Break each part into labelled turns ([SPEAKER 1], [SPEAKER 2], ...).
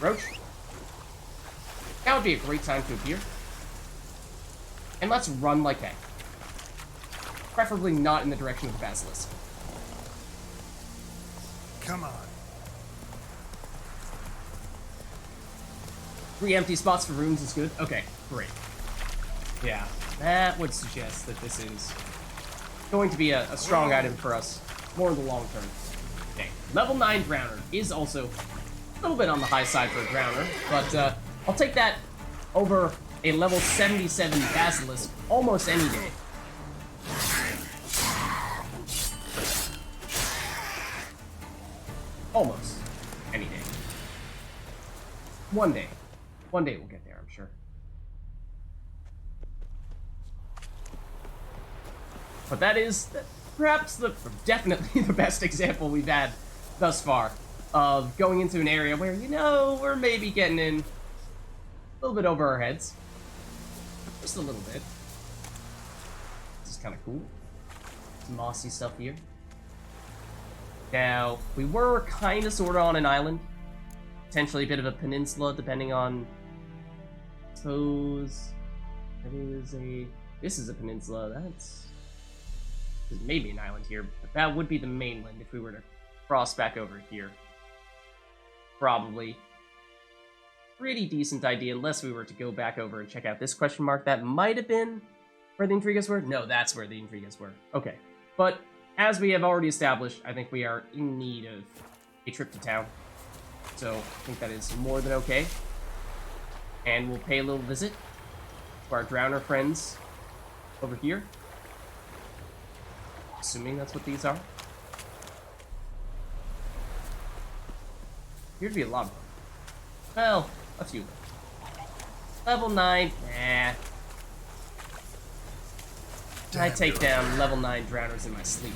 [SPEAKER 1] Roach. That would be a great time to appear. And let's run like heck. Preferably not in the direction of the basilisk.
[SPEAKER 2] Come on.
[SPEAKER 1] 3 empty spots for runes is good. Okay, great. Yeah, that would suggest that this is going to be a strong item for us more in the long term. Okay, level 9 Drowner is also a little bit on the high side for a Drowner, but I'll take that over a level 77 Basilisk almost any day. Almost any day. One day. One day we'll get there, I'm sure. But that is perhaps definitely the best example we've had thus far of going into an area where, you know, we're maybe getting in a little bit over our heads. Just a little bit. This is kind of cool. Some mossy stuff here. Now, we were kind of sort of on an island. Potentially a bit of a peninsula, depending on... I suppose... This is a peninsula. There's maybe an island here, but that would be the mainland if we were to cross back over here. Probably. Pretty decent idea, unless we were to go back over and check out this question mark. That might have been where the Intrigas were? No, that's where the Intrigas were. Okay. But, as we have already established, I think we are in need of a trip to town. So, I think that is more than okay. And we'll pay a little visit to our Drowner friends over here. Assuming that's what these are. Appear to be a lot of them. Well, a few of them. Level 9, nah. I take down level 9 Drowners in my sleep.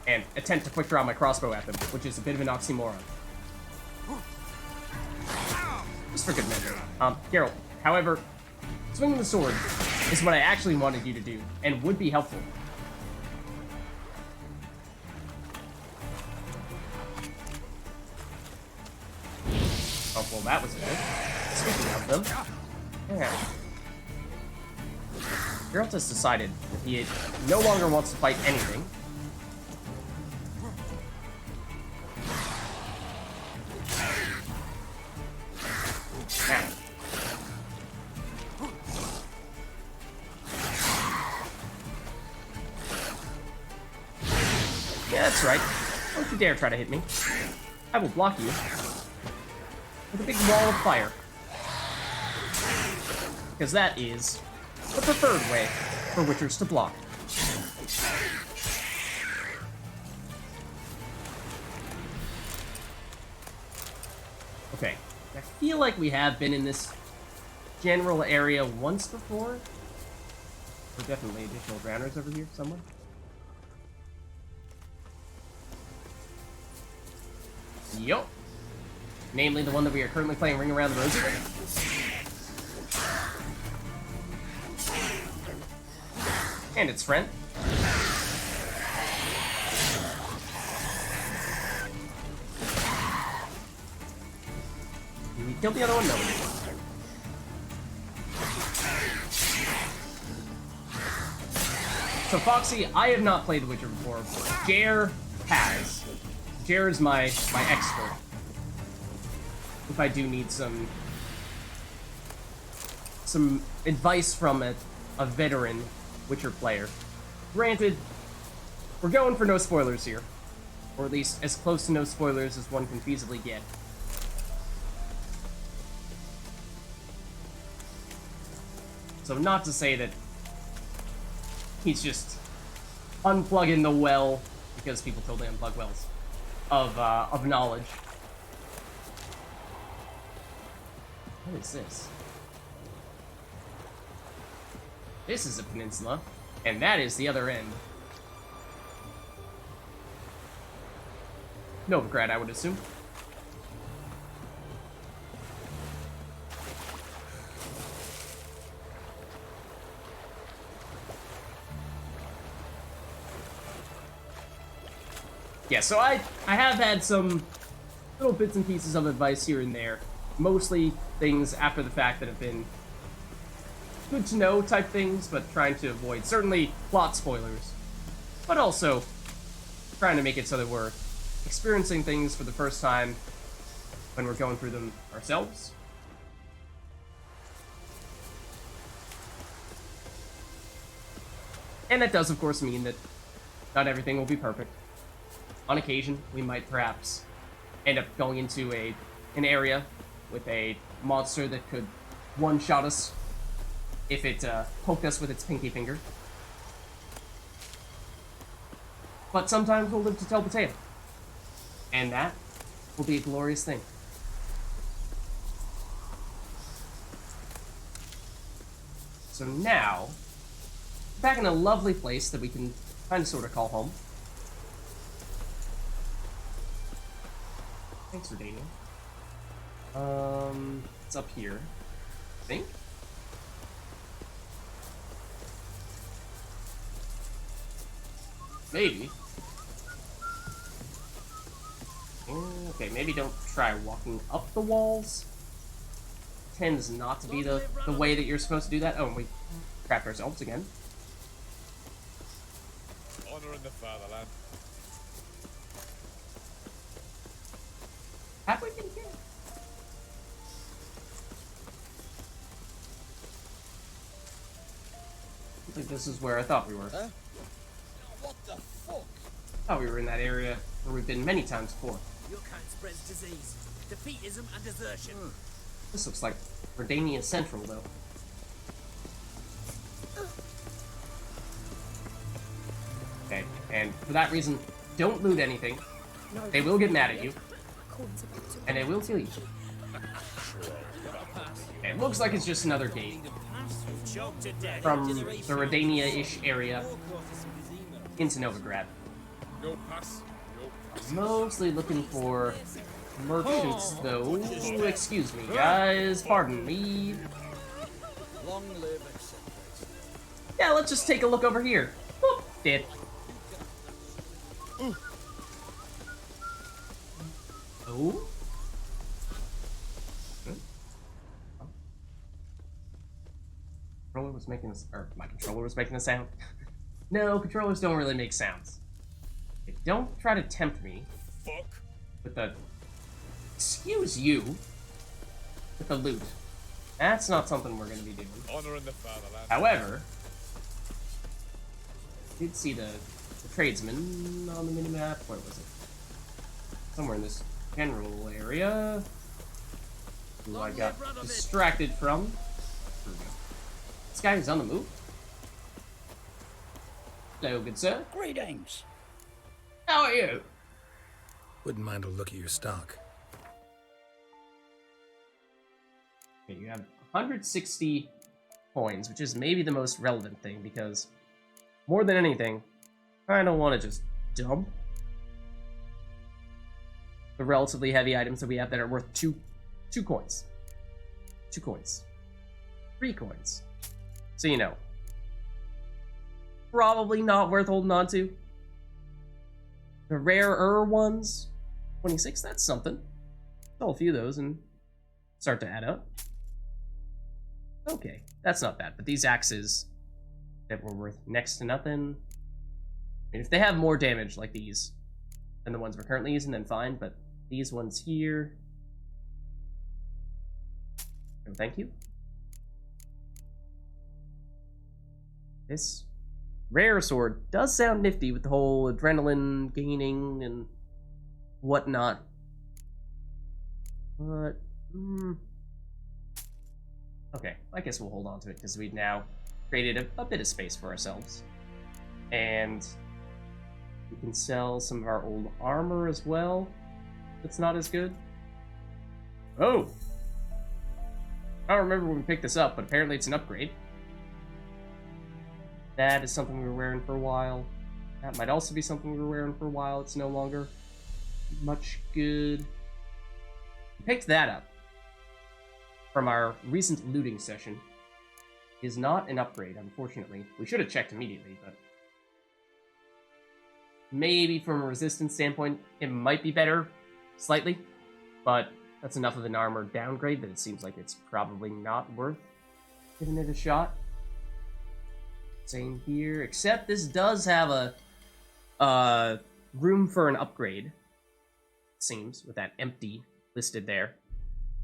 [SPEAKER 1] And attempt to quick draw my crossbow at them, which is a bit of an oxymoron. Just for good measure. Geralt, however, swinging the sword is what I actually wanted you to do, and would be helpful. Oh, well, that was good. Speaking of them, yeah. Geralt has decided that he no longer wants to fight anything. Yeah, that's right. Don't you dare try to hit me. I will block you with a big wall of fire. Because that is the preferred way for witchers to block. Okay, I feel like we have been in this general area once before. There are definitely additional drowners over here somewhere. Yup. Namely the one that we are currently playing Ring Around the Rosie with. And its friend. Did we kill the other one? No, we didn't. So Foxy, I have not played The Witcher before. Jer has. Jer is my expert. If I do need some advice from a veteran Witcher player. Granted, we're going for no spoilers here. Or at least as close to no spoilers as one can feasibly get. So not to say that he's just unplugging the well, because people totally unplug wells, of knowledge. What is this? This is a peninsula, and that is the other end. Novigrad, I would assume. Yeah, so I have had some little bits and pieces of advice here and there. Mostly things after the fact that have been good to know type things, but trying to avoid certainly plot spoilers. But also trying to make it so that we're experiencing things for the first time when we're going through them ourselves. And that does, of course, mean that not everything will be perfect. On occasion, we might perhaps end up going into an area with a monster that could one-shot us if it poked us with its pinky finger. But sometimes we'll live to tell the tale. And that will be a glorious thing. So now, back in a lovely place that we can kind of sort of call home. Thanks for dating. It's up here, I think. Maybe. Okay, maybe don't try walking up the walls. Tends not to be the way that you're supposed to do that. Oh, and we trapped ourselves again.
[SPEAKER 2] Honor in the fatherland.
[SPEAKER 1] Have we been here? I think this is where I thought we were.
[SPEAKER 3] Huh? What the fuck?
[SPEAKER 1] I thought we were in that area where we've been many times before.
[SPEAKER 4] Your kind spreads disease, defeatism, and desertion.
[SPEAKER 1] This looks like Redania Central, though. Okay, and for that reason, don't loot anything. They will get mad at you, and they will kill you. Okay, it looks like it's just another gate from the Redania-ish area into Novigrad.
[SPEAKER 2] No pass. No pass.
[SPEAKER 1] Mostly looking for merchants, though. Excuse me, guys. Pardon me.
[SPEAKER 3] Long live acceptance.
[SPEAKER 1] Yeah, let's just take a look over here. Boop, did. Oh? Controller was making this, or my controller was making a sound. No, controllers don't really make sounds. Okay, don't try to tempt me
[SPEAKER 2] Fuck.
[SPEAKER 1] with the, excuse you, with the loot. That's not something we're gonna be doing.
[SPEAKER 2] Honor in the fatherland.
[SPEAKER 1] However, I did see the tradesman on the minimap. Where was it? Somewhere in this general area. Who I got distracted from. Here we go. This guy is on the move. Hello, good sir.
[SPEAKER 3] Greetings.
[SPEAKER 1] How are you?
[SPEAKER 5] Wouldn't mind a look at your stock.
[SPEAKER 1] Okay, you have 160 coins, which is maybe the most relevant thing, because more than anything, I don't want to just dump the relatively heavy items that we have that are worth two coins. 2 coins. 3 coins. So you know. Probably not worth holding on to. The rarer ones, 26, that's something. Sell a few of those and start to add up. Okay, that's not bad. But these axes that were worth next to nothing. I mean, if they have more damage like these than the ones we're currently using, then fine. But these ones here, no thank you. This rare sword does sound nifty with the whole adrenaline gaining and whatnot. But, okay, I guess we'll hold on to it because we've now created a bit of space for ourselves. And we can sell some of our old armor as well. That's not as good. Oh! I don't remember when we picked this up, but apparently it's an upgrade. That is something we were wearing for a while. That might also be something we were wearing for a while. It's no longer much good. We picked that up from our recent looting session. It is not an upgrade, unfortunately. We should have checked immediately, but maybe from a resistance standpoint, it might be better, slightly. but that's enough of an armor downgrade that it seems like it's probably not worth giving it a shot. Same here, except this does have a room for an upgrade, it seems, with that empty listed there.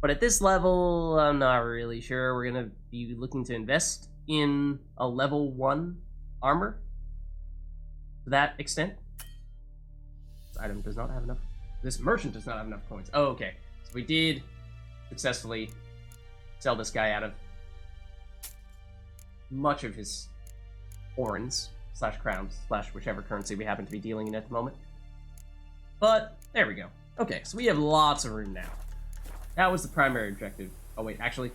[SPEAKER 1] But at this level, I'm not really sure. We're going to be looking to invest in a level 1 armor to that extent. This item does not have enough. This merchant does not have enough coins. Oh, okay. So we did successfully sell this guy out of much of his orens / crowns / whichever currency we happen to be dealing in at the moment. But there we go. Okay, so we have lots of room now. That was the primary objective. Oh wait, actually,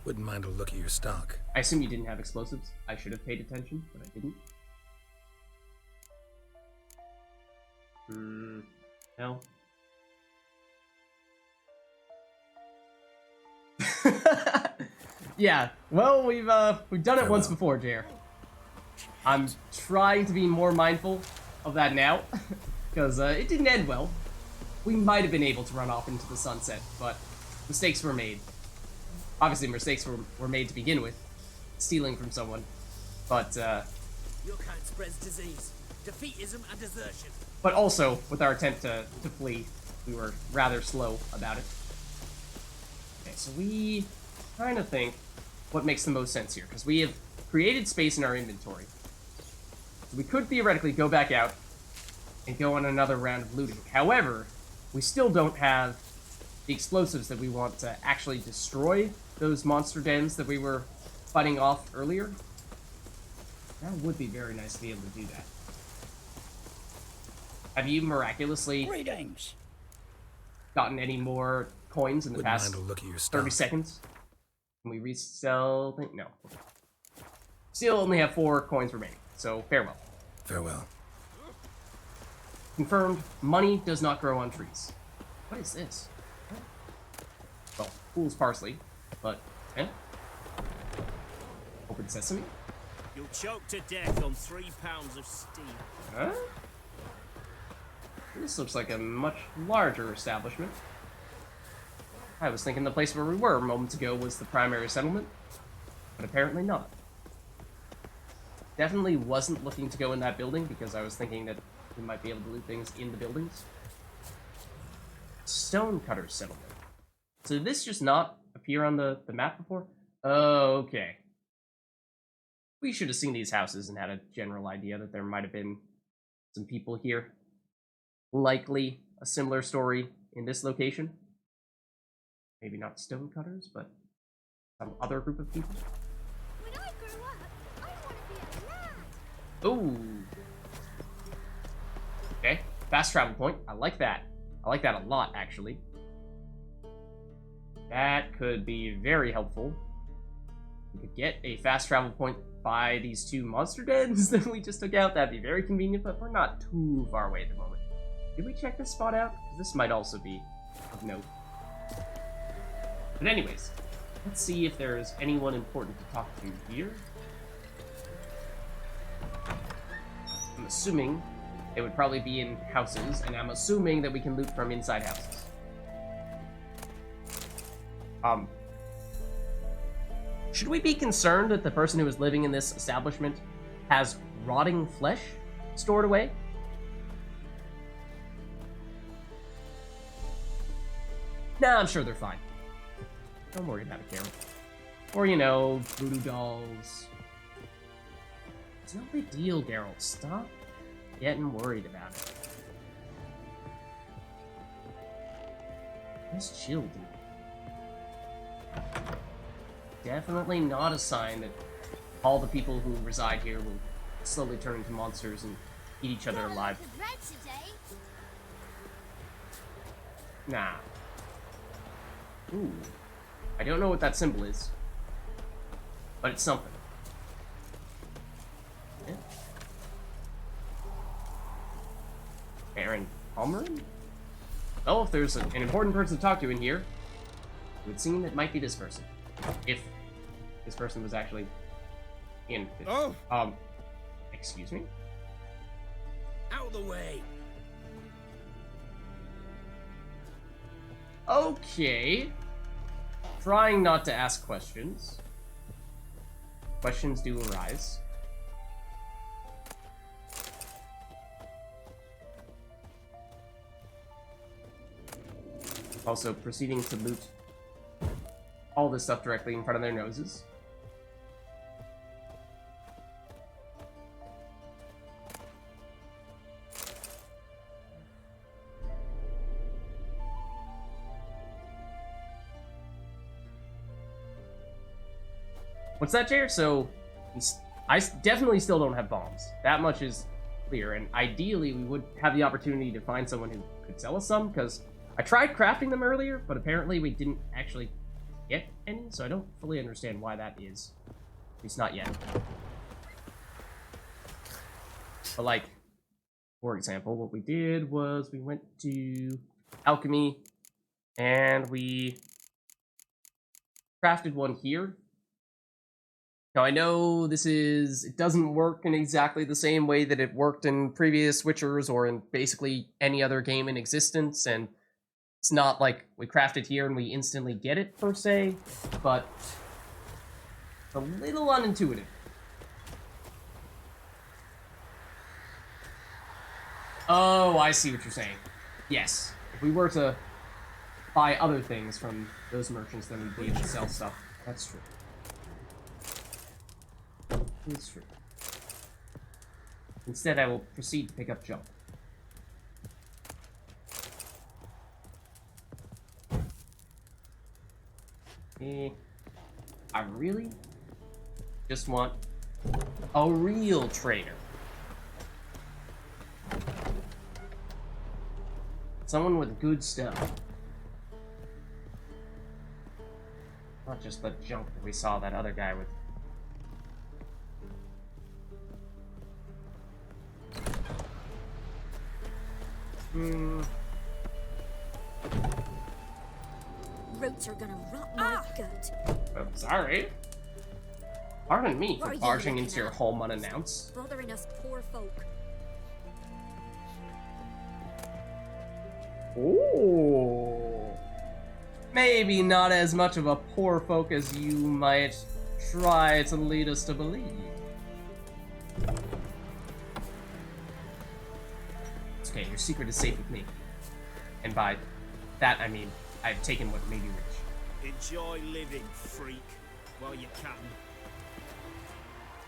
[SPEAKER 5] Wouldn't mind a look at your stock.
[SPEAKER 1] I assume you didn't have explosives. I should have paid attention, but I didn't. No. Yeah, well, we've done it once before, JR. I'm trying to be more mindful of that now, because it didn't end well. We might have been able to run off into the sunset, but mistakes were made. Obviously, mistakes were made to begin with, stealing from someone, but
[SPEAKER 4] Your kind spreads disease, defeatism, and desertion.
[SPEAKER 1] but also, with our attempt to flee, we were rather slow about it. Okay, so we kind of think what makes the most sense here, because we have created space in our inventory. So we could theoretically go back out and go on another round of looting. However, we still don't have the explosives that we want to actually destroy those monster dens that we were fighting off earlier. That would be very nice to be able to do that. Have you miraculously
[SPEAKER 3] Greetings.
[SPEAKER 1] gotten any more coins in the
[SPEAKER 5] Wouldn't
[SPEAKER 1] past
[SPEAKER 5] mind a look at your stock.
[SPEAKER 1] 30 seconds? Can we resell? No. Still only have 4 coins remaining, so farewell.
[SPEAKER 5] Farewell.
[SPEAKER 1] Confirmed, money does not grow on trees. What is this? Well, fool's parsley, but, Open sesame?
[SPEAKER 4] You'll choke to death on 3 pounds of steam.
[SPEAKER 1] Huh? This looks like a much larger establishment. I was thinking the place where we were moments ago was the primary settlement, but apparently not. Definitely wasn't looking to go in that building because I was thinking that we might be able to loot things in the buildings. Stonecutter settlement. So did this just not appear on the map before? Oh, okay. We should have seen these houses and had a general idea that there might have been some people here. Likely a similar story in this location. Maybe not stonecutters, but some other group of people.
[SPEAKER 6] When I grow up, I want to be a lad.
[SPEAKER 1] Ooh. Okay, fast travel point. I like that. I like that a lot, actually. That could be very helpful. We could get a fast travel point by these 2 monster dens that we just took out. That'd be very convenient, but we're not too far away at the moment. Did we check this spot out? 'Cause this might also be of note. But anyways, let's see if there's anyone important to talk to here. I'm assuming it would probably be in houses, and I'm assuming that we can loot from inside houses. Should we be concerned that the person who is living in this establishment has rotting flesh stored away? Nah, I'm sure they're fine. Don't worry about it, Carol. Or, you know, voodoo dolls. It's no big deal, Geralt. Stop getting worried about it. Just chill, dude. Definitely not a sign that all the people who reside here will slowly turn into monsters and eat each other alive.
[SPEAKER 6] The bread today.
[SPEAKER 1] Nah. Ooh. I don't know what that symbol is, but it's something. Yeah. Baron Palmerin? Well, if there's an important person to talk to in here, it would seem it might be this person. If this person was actually in this.
[SPEAKER 2] Oh!
[SPEAKER 1] Excuse me?
[SPEAKER 4] Out of the way.
[SPEAKER 1] Okay. Trying not to ask questions. Questions do arise. Also proceeding to loot all this stuff directly in front of their noses. What's that, Jair? So, I definitely still don't have bombs. That much is clear, and ideally we would have the opportunity to find someone who could sell us some, because I tried crafting them earlier, but apparently we didn't actually get any, so I don't fully understand why that is. At least not yet. But, like, for example, what we did was we went to alchemy, and we crafted one here. Now, I know it doesn't work in exactly the same way that it worked in previous Witchers or in basically any other game in existence, and it's not like we craft it here and we instantly get it, per se, but it's a little unintuitive. Oh, I see what you're saying. Yes, if we were to buy other things from those merchants, then we'd be able to sell stuff. That's true. It's true. Instead, I will proceed to pick up junk. I really just want a real trader. Someone with good stuff. Not just the junk that we saw that other guy with.
[SPEAKER 6] Roots are gonna rot my gut.
[SPEAKER 1] I'm sorry. Pardon me
[SPEAKER 6] What
[SPEAKER 1] for
[SPEAKER 6] are you
[SPEAKER 1] barging
[SPEAKER 6] looking
[SPEAKER 1] into your
[SPEAKER 6] at?
[SPEAKER 1] home unannounced.
[SPEAKER 6] Bothering us poor folk.
[SPEAKER 1] Ooh. Maybe not as much of a poor folk as you might try to lead us to believe. It's okay, your secret is safe with me. And by that, I mean, I've taken what made you rich.
[SPEAKER 4] Enjoy living, freak, while you can.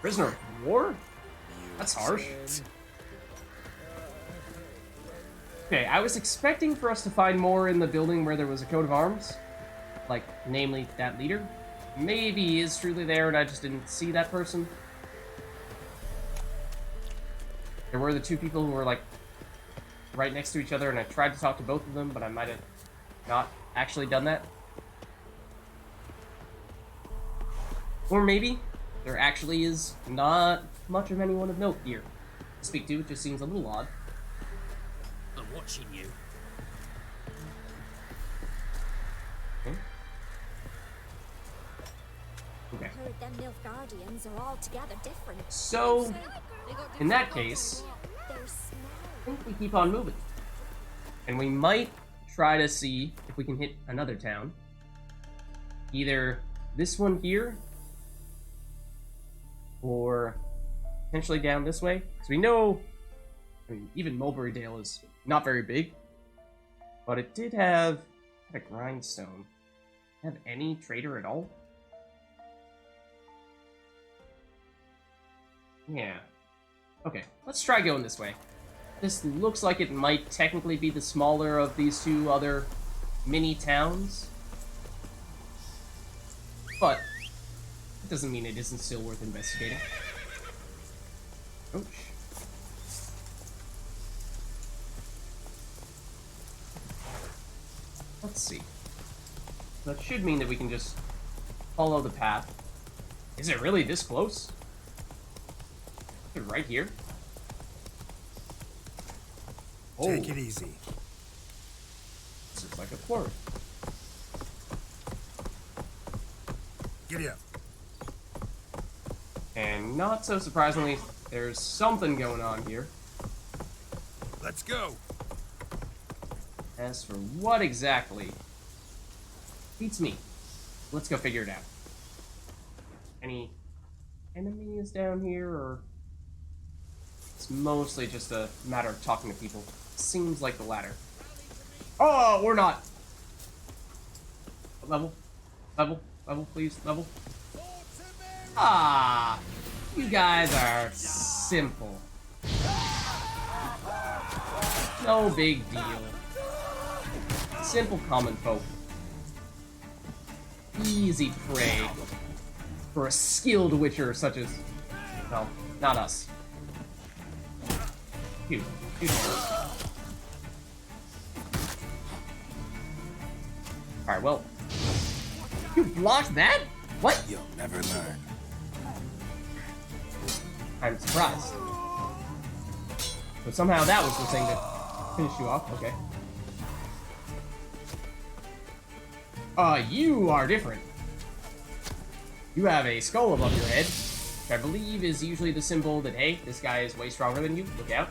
[SPEAKER 1] Prisoner of war? That's harsh. Okay, I was expecting for us to find more in the building where there was a coat of arms. Like, namely, that leader. Maybe he is truly there and I just didn't see that person. There were the two people who were, like, right next to each other, and I tried to talk to both of them, but I might have not actually done that. Or maybe there actually is not much of anyone of note here to speak to. It just seems a little odd.
[SPEAKER 4] I'm watching you.
[SPEAKER 1] Okay.
[SPEAKER 6] Heard them Nilfgaardians are altogether different.
[SPEAKER 1] So, in that case,
[SPEAKER 6] They're
[SPEAKER 1] I
[SPEAKER 6] small.
[SPEAKER 1] think we keep on moving. And we might try to see if we can hit another town. Either this one here, or potentially down this way. Because we know, I mean, even Mulberry Dale is not very big. But it did have a grindstone. Have any trader at all? Yeah. Okay, let's try going this way. This looks like it might technically be the smaller of these two other mini towns. But it doesn't mean it isn't still worth investigating. Ouch. Let's see. That should mean that we can just follow the path. Is it really this close? Is it right here?
[SPEAKER 5] Take it easy.
[SPEAKER 1] This is like a quarry.
[SPEAKER 5] Giddy up.
[SPEAKER 1] And not so surprisingly, there's something going on here.
[SPEAKER 5] Let's go.
[SPEAKER 1] As for what exactly, Beats me. Let's go figure it out. Any enemies down here, or it's mostly just a matter of talking to people? Seems like the latter. Oh, we're not. Level, level, level, please, level. Ah, you guys are simple. No big deal. Simple common folk. Easy prey for a skilled witcher such as, well, not us. Phew. Alright, well. You blocked that? What?
[SPEAKER 3] You'll never learn.
[SPEAKER 1] I'm surprised. So somehow that was the thing that finished you off. Okay. You are different. You have a skull above your head, which I believe is usually the symbol that, hey, this guy is way stronger than you. Look out.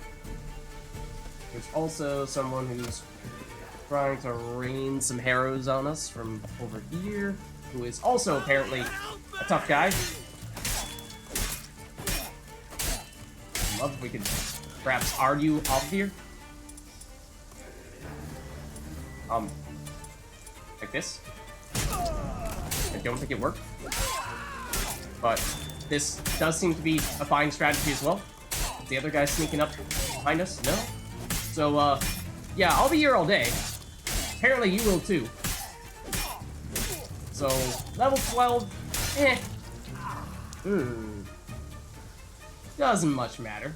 [SPEAKER 1] There's also someone who's trying to rain some arrows on us from over here, who is also apparently a tough guy. I'd love if we could perhaps argue off here. Like this. I don't think it worked. But this does seem to be a fine strategy as well. Is the other guy sneaking up behind us? No? So, yeah, I'll be here all day. Apparently you will too. So, level 12, eh. Doesn't much matter.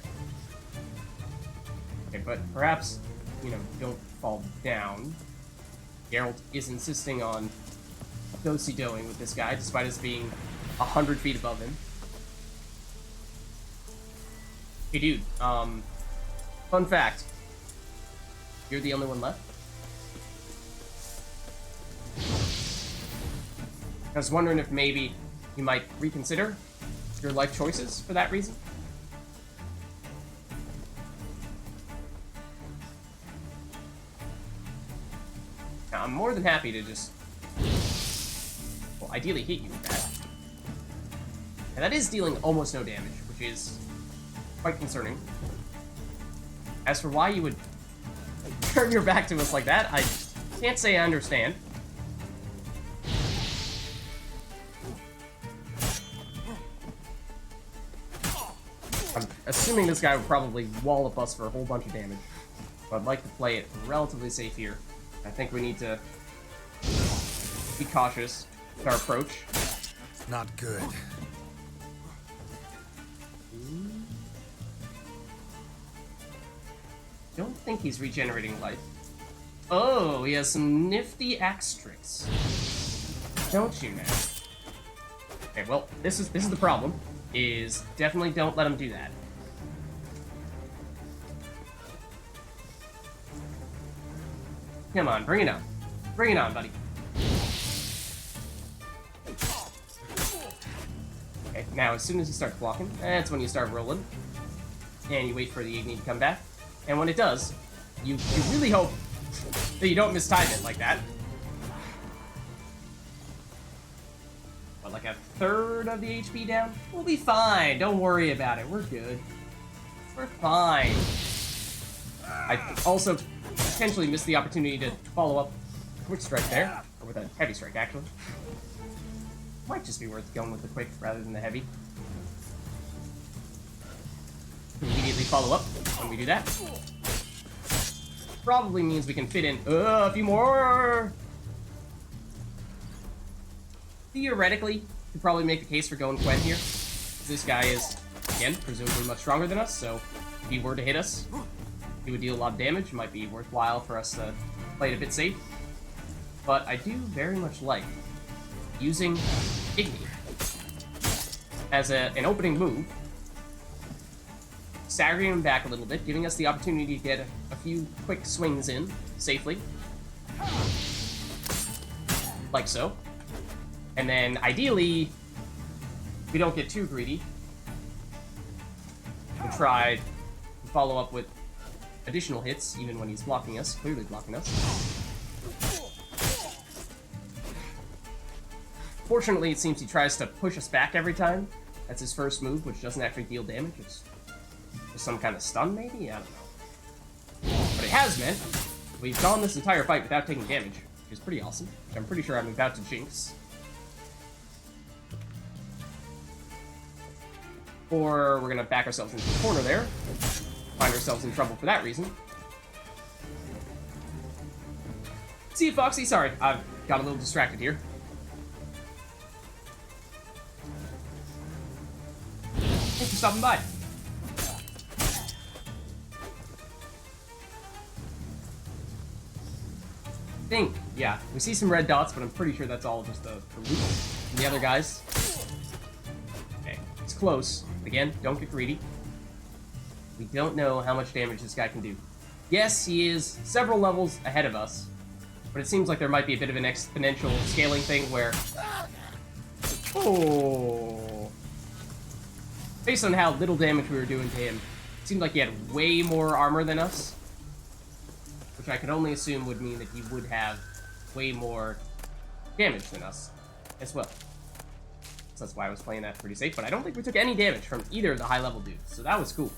[SPEAKER 1] Okay, but perhaps, you know, don't fall down. Geralt is insisting on do-si-doing with this guy, despite us being 100 feet above him. Hey, dude, fun fact. You're the only one left? I was wondering if maybe you might reconsider your life choices for that reason. Now, I'm more than happy to just, well, ideally hit you with that. And that is dealing almost no damage, which is quite concerning. As for why you would turn your back to us like that, I can't say I understand. I'm assuming this guy would probably wallop us for a whole bunch of damage. But I'd like to play it relatively safe here. I think we need to be cautious with our approach.
[SPEAKER 5] Not good.
[SPEAKER 1] Don't think he's regenerating life. Oh, he has some nifty axe tricks. Don't you now? Okay, well, this is the problem. Is definitely don't let him do that. Come on, bring it on. Bring it on, buddy. Okay, now as soon as he starts blocking, that's when you start rolling. And you wait for the Igni to come back. And when it does, you really hope that you don't mistime it like that. But like a third of the HP down? We'll be fine. Don't worry about it. We're good. We're fine. I also potentially missed the opportunity to follow up a quick strike there. Or with a heavy strike, actually. Might just be worth going with the quick rather than the heavy. Immediately follow up when we do that. Probably means we can fit in a few more. Theoretically, you could probably make the case for going Quen here. This guy is, again, presumably much stronger than us, so if he were to hit us, he would deal a lot of damage. It might be worthwhile for us to play it a bit safe. But I do very much like using Igni as an opening move, staggering him back a little bit, giving us the opportunity to get a few quick swings in safely. Like so. And then, ideally, we don't get too greedy. We'll try to follow up with additional hits, even when he's blocking us, clearly blocking us. Fortunately, it seems he tries to push us back every time. That's his first move, which doesn't actually deal damage. It's just some kind of stun, maybe? I don't know. But it has meant we've gone this entire fight without taking damage, which is pretty awesome. Which I'm pretty sure I'm about to jinx. Or we're gonna back ourselves into the corner there. Find ourselves in trouble for that reason. See you, Foxy. Sorry, I've got a little distracted here. Thanks for stopping by. Yeah, we see some red dots, but I'm pretty sure that's all just the loot from the other guys. Okay, it's close. Again, don't get greedy. We don't know how much damage this guy can do. Yes, he is several levels ahead of us, but it seems like there might be a bit of an exponential scaling thing where... Oh... Based on how little damage we were doing to him, it seemed like he had way more armor than us. Which I could only assume would mean that he would have way more damage than us as well. So that's why I was playing that pretty safe, but I don't think we took any damage from either of the high-level dudes, so that was cool.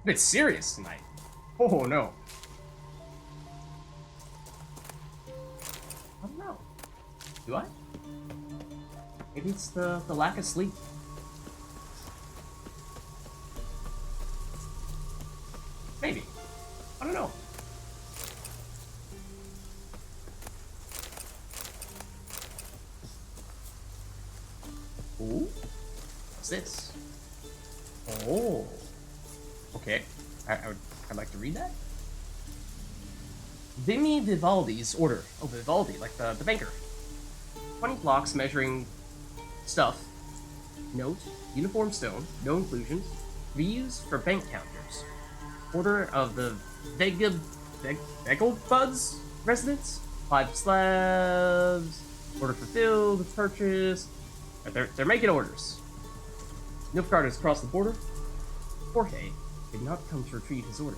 [SPEAKER 1] A bit serious tonight. Oh no. I don't know. Do I? Maybe it's the lack of sleep. Maybe. I don't know. Ooh. What's this? Oh. Okay. I'd like to read that. Vivaldi's order. Oh, Vivaldi, like the banker. 20 blocks measuring stuff. Note, uniform stone, no inclusions. To be used for bank counters. Order of the Vegelbuds residence. 5 slabs. Order fulfilled, purchased. They're making orders. Nilfgaard has crossed the border. Jorge did not come to retrieve his order.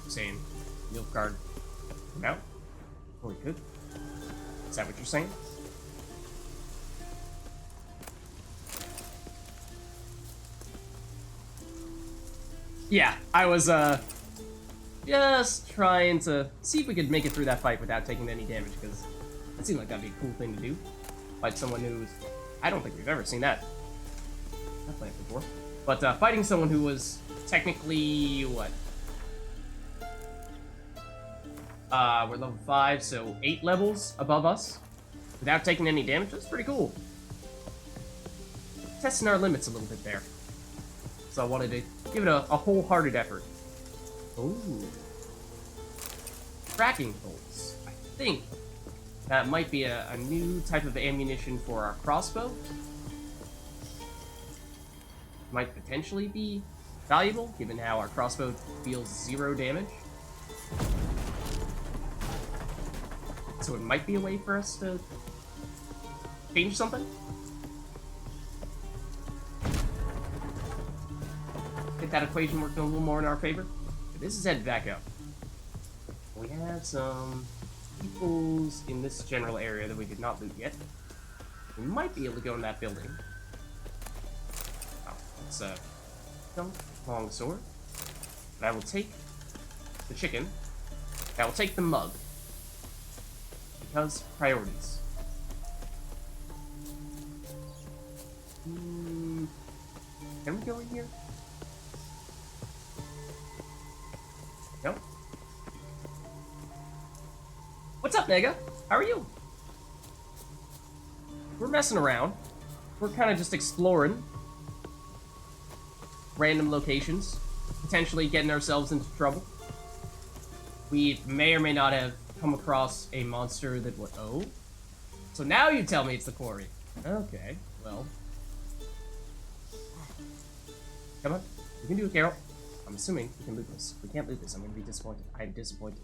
[SPEAKER 1] Saying Nilfgaard came out? Oh, he could. Is that what you're saying? Yeah, I was, just trying to see if we could make it through that fight without taking any damage, because it seemed like that'd be a cool thing to do. Fight someone who's... I don't think we've ever seen that. I've played it before. But, fighting someone who was technically, what? We're level 5, so 8 levels above us, without taking any damage. That's pretty cool. Testing our limits a little bit there. So I wanted to give it a wholehearted effort. Ooh. Tracking bolts. I think that might be a new type of ammunition for our crossbow. Might potentially be valuable, given how our crossbow deals 0 damage. So it might be a way for us to change something. Get that equation working a little more in our favor. But this is headed back up. We have some peoples in this general area that we did not loot yet. We might be able to go in that building. Oh, it's a long sword. But I will take the chicken. I will take the mug. Because priorities. Can we go in here? No? What's up, Nega? How are you? We're messing around. We're kind of just exploring random locations, potentially getting ourselves into trouble. We may or may not have come across a monster that would... Oh? So now you tell me it's the quarry. Okay, well. Come on, you can do it, Carol. I'm assuming we can loot this. If we can't loot this, I'm gonna be disappointed. I'm disappointed.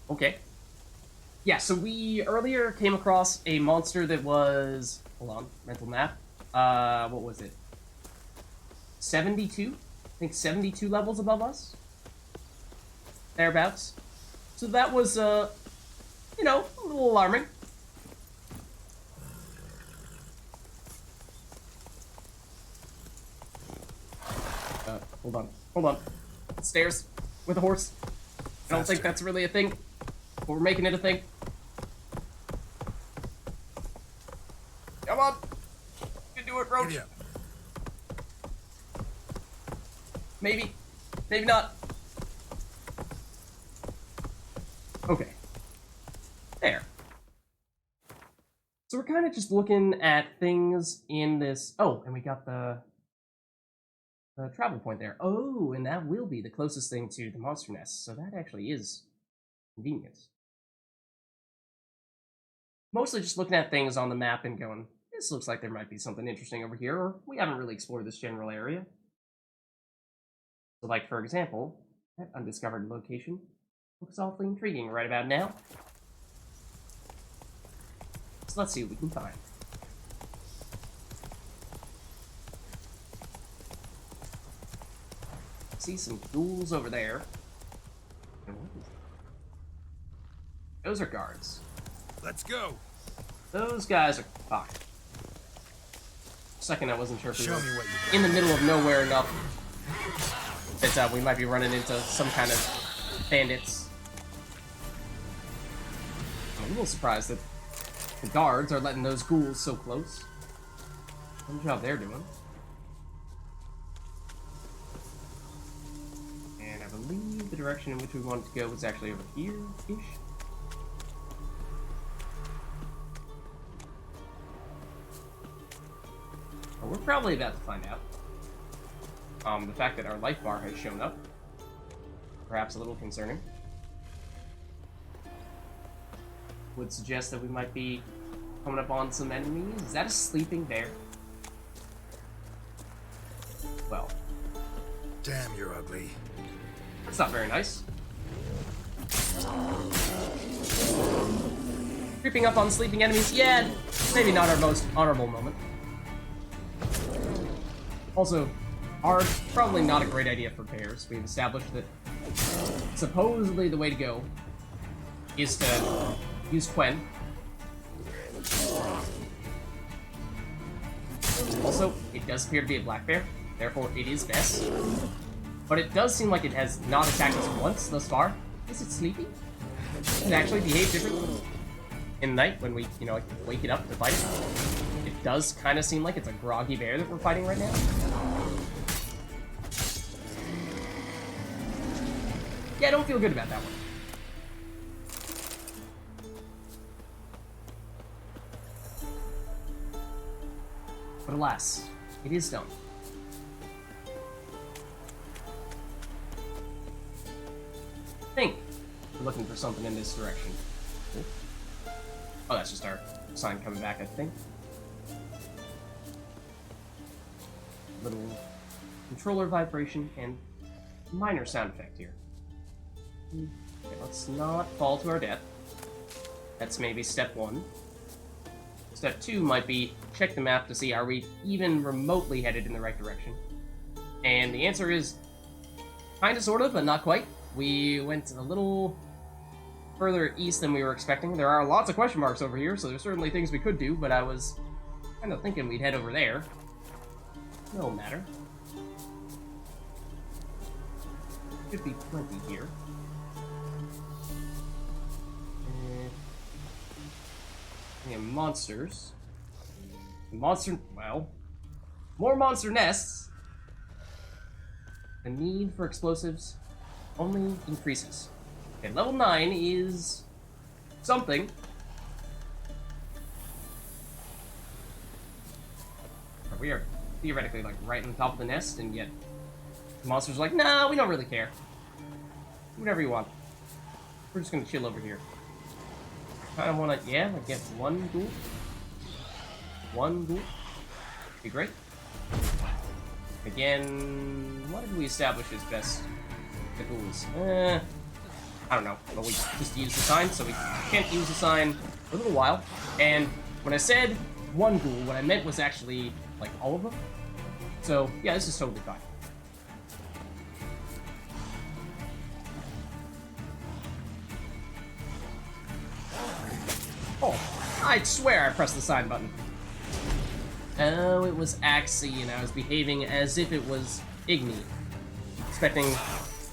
[SPEAKER 1] Okay. Yeah, so we earlier came across a monster that was... Hold on, mental map. What was it? 72? I think 72 levels above us? Thereabouts. So that was, you know, a little alarming. Hold on. Stairs with a horse. I don't think that's really a thing, but we're making it a thing. Come on. You can do it, Roach.
[SPEAKER 5] Giddy up.
[SPEAKER 1] Maybe. Maybe not. Okay. There. So we're kind of just looking at things in this... Oh, and we got the travel point there. Oh, and that will be the closest thing to the monster nest. So that actually is convenient. Mostly just looking at things on the map and going, this looks like there might be something interesting over here, or we haven't really explored this general area. So like, for example, that undiscovered location looks awfully intriguing right about now. So let's see what we can find. See some ghouls over there. And what is it? Those are guards.
[SPEAKER 5] Let's go.
[SPEAKER 1] Those guys are fine. For a second, I wasn't sure if we
[SPEAKER 5] Show
[SPEAKER 1] were
[SPEAKER 5] me what you
[SPEAKER 1] in the middle of nowhere enough that we might be running into some kind of bandits. I'm a little surprised that the guards are letting those ghouls so close. Good job they're doing. And I believe the direction in which we wanted to go was actually over here-ish. Well, we're probably about to find out. The fact that our life bar has shown up, perhaps a little concerning. Would suggest that we might be coming up on some enemies. Is that a sleeping bear? Well,
[SPEAKER 5] Damn, you're ugly.
[SPEAKER 1] that's not very nice. Creeping up on sleeping enemies, yeah, maybe not our most honorable moment. Also, are probably not a great idea for bears. We've established that supposedly the way to go is to use Quen. Also, it does appear to be a black bear, therefore it is best. But it does seem like it has not attacked us once thus far. Is it sleepy? Does it actually behave differently in the night when we, you know, like, wake it up to fight it? It does kind of seem like it's a groggy bear that we're fighting right now. Yeah, I don't feel good about that one. But alas, it is done. I think we're looking for something in this direction. Oh, that's just our sign coming back, I think. Little controller vibration and minor sound effect here. Okay, let's not fall to our death. That's maybe step one. Step two might be check the map to see are we even remotely headed in the right direction. And the answer is kind of, sort of, but not quite. We went a little further east than we were expecting. There are lots of question marks over here, so there's certainly things we could do, but I was kind of thinking we'd head over there. No matter. Could be plenty here. Yeah, monsters. Well, more monster nests. The need for explosives only increases. Okay, level 9 is something. We are theoretically like right on the top of the nest, and yet the monsters are like, nah, we don't really care. Do whatever you want. We're just gonna chill over here. Kind of want to, yeah, like get one ghoul. One ghoul. Be great. Again, what did we establish as best? The ghouls. I I don't know, but we just used the sign, so we can't use the sign for a little while. And when I said one ghoul, what I meant was actually, like, all of them. So, yeah, this is totally fine. Oh, I swear I pressed the sign button. Oh, it was Axie, and I was behaving as if it was Igni. Expecting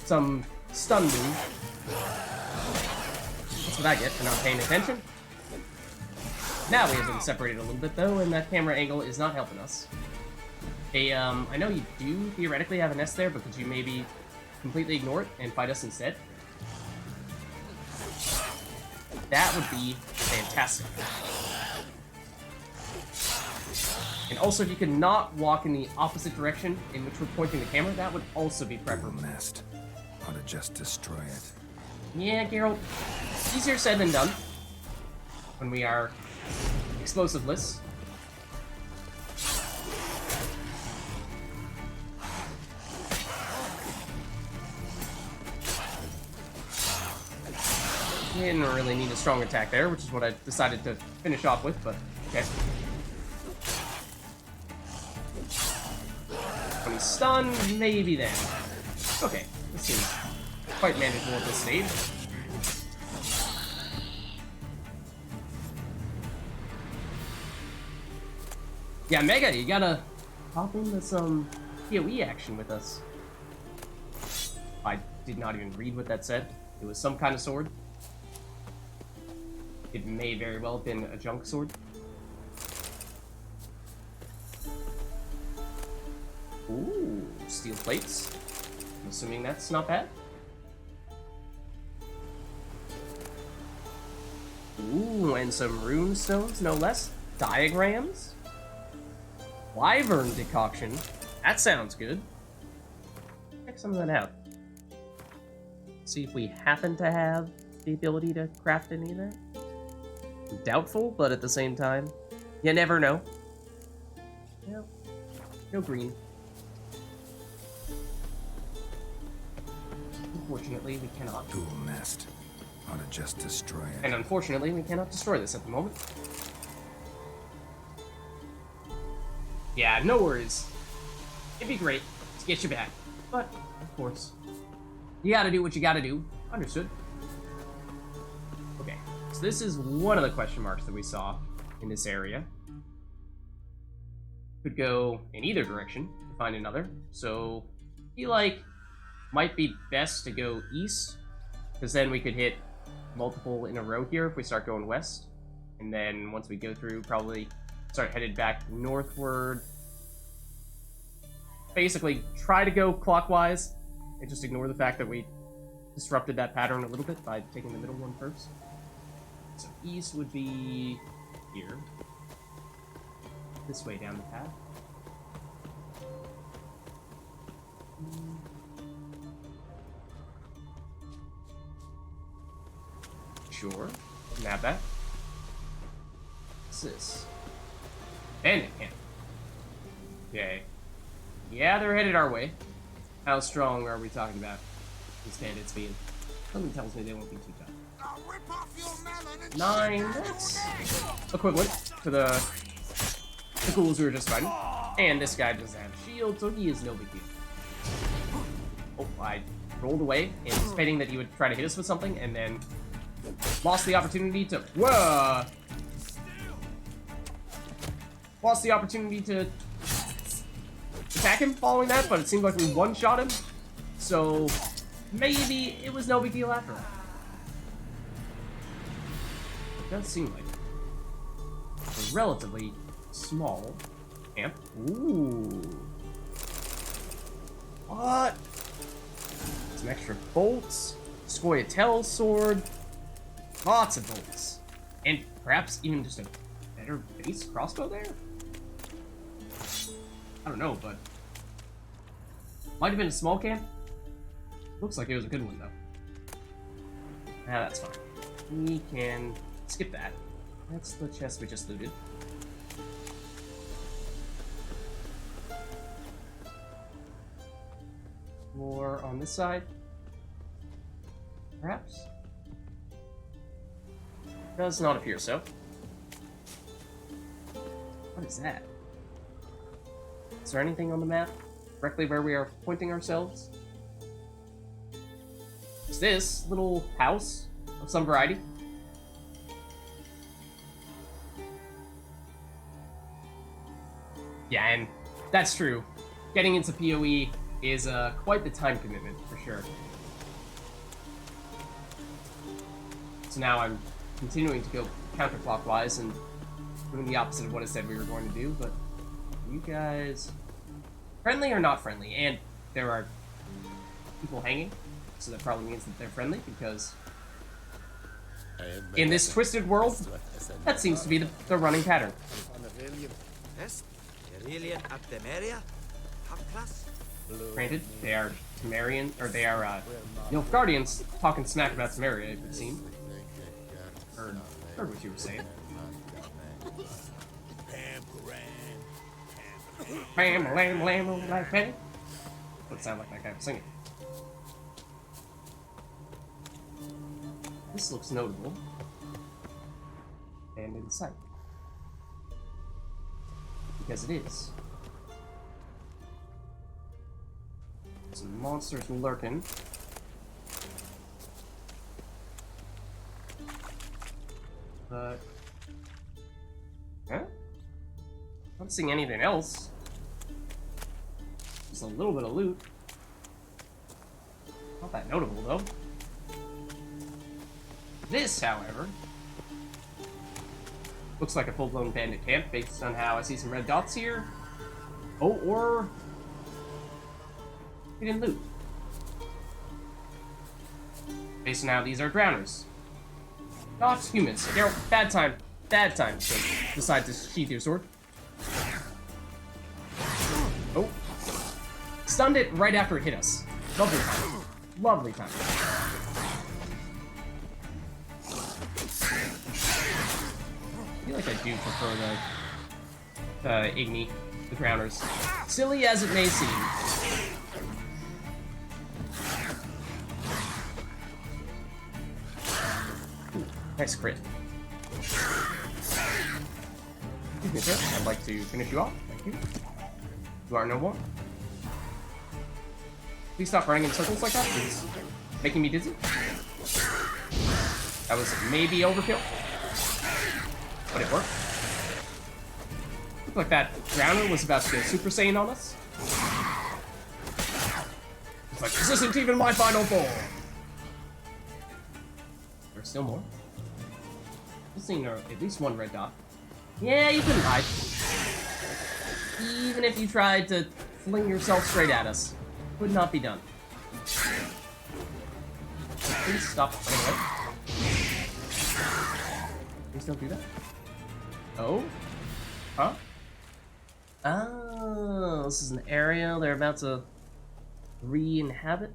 [SPEAKER 1] some stun move. That's what I get for not paying attention. Now we have been separated a little bit, though, and that camera angle is not helping us. Hey, I know you do theoretically have an S there, but could you maybe completely ignore it and fight us instead? That would be fantastic. And also, if you could not walk in the opposite direction in which we're pointing the camera, that would also be preferable.
[SPEAKER 5] Nest. Ought to just destroy it.
[SPEAKER 1] Yeah, Geralt. Easier said than done. When we are explosiveless. Didn't really need a strong attack there, which is what I decided to finish off with, but okay. When he's stunned, maybe then. Okay, this seems quite manageable at this stage. Yeah, Mega, you gotta hop into some PoE action with us. I did not even read what that said. It was some kind of sword. It may very well have been a junk sword. Ooh, steel plates. I'm assuming that's not bad. Ooh, and some rune stones, no less. Diagrams. Wyvern decoction. That sounds good. Check some of that out. See if we happen to have the ability to craft any of that. Doubtful, but at the same time, you never know. Yep. No green. Unfortunately, we cannot.
[SPEAKER 5] Dual nest. Ought to just destroy it.
[SPEAKER 1] And unfortunately, we cannot destroy this at the moment. Yeah, no worries. It'd be great to get you back. But, of course, you gotta do what you gotta do. Understood. Okay, so this is one of the question marks that we saw in this area. Could go in either direction to find another. So, I feel like might be best to go east, because then we could hit multiple in a row here if we start going west. And then once we go through, probably start headed back northward. Basically, try to go clockwise and just ignore the fact that we disrupted that pattern a little bit by taking the middle one first. So east would be here. This way down the path. Sure. Can have that. What's this? Bandit camp. Okay. Yeah, they're headed our way. How strong are we talking about these bandits being? Something tells me they won't be too tough. 9, that's equivalent to the ghouls we were just fighting. And this guy doesn't have a shield, so he is no big deal. Oh, I rolled away, anticipating that he would try to hit us with something, and then lost the opportunity to... Whoa! Lost the opportunity to attack him following that, but it seemed like we one-shot him. So maybe it was no big deal after all. It does seem like a relatively small camp. Ooh. What? Some extra bolts. Scoia'tael sword. Lots of bolts. And perhaps even just a better base crossbow there? I don't know, but might have been a small camp. Looks like it was a good one, though. Ah, that's fine. We can skip that. That's the chest we just looted. More on this side. Perhaps? Does not appear so. What is that? Is there anything on the map directly where we are pointing ourselves? Is this little house of some variety? Yeah, and that's true. Getting into PoE is quite the time commitment, for sure. So now I'm continuing to go counterclockwise and doing the opposite of what I said we were going to do, but you guys... friendly or not friendly? And there are people hanging, so that probably means that they're friendly, because in this twisted world, that seems to be the running pattern.
[SPEAKER 4] Yes, Aurelian at Temeria? Top class?
[SPEAKER 1] Granted, they are Temerian, or they are Nilfgaardians talking smack about Temeria, it would seem. Heard what you were saying. Bam, lam, lam, like that. Would sound like that guy was singing. This looks notable. And in sight. Because it is. Some monsters lurking. But... huh? Not seeing anything else. Just a little bit of loot. Not that notable, though. This, however, looks like a full-blown bandit camp based on how I see some red dots here. Oh, or... we didn't loot. Based on how these are drowners. Not humans. They're bad time to decide to sheath your sword. Oh. Stunned it right after it hit us. Lovely time. Lovely time. I feel like I do prefer the Igni, the drowners. Silly as it may seem. Ooh, nice crit. Excuse me, sir. I'd like to finish you off. Thank you. You are no more. Please stop running in circles like that. It's making me dizzy. That was maybe overkill, but it worked. Looked like that drowner was about to go Super Saiyan on us. It's like, this isn't even my final form. There's still more. I've seen at least one red dot. Yeah, you couldn't hide. Even if you tried to fling yourself straight at us. Would not be done. So please stop running away. Please don't do that. Oh? Huh? Oh, this is an area they're about to re-inhabit?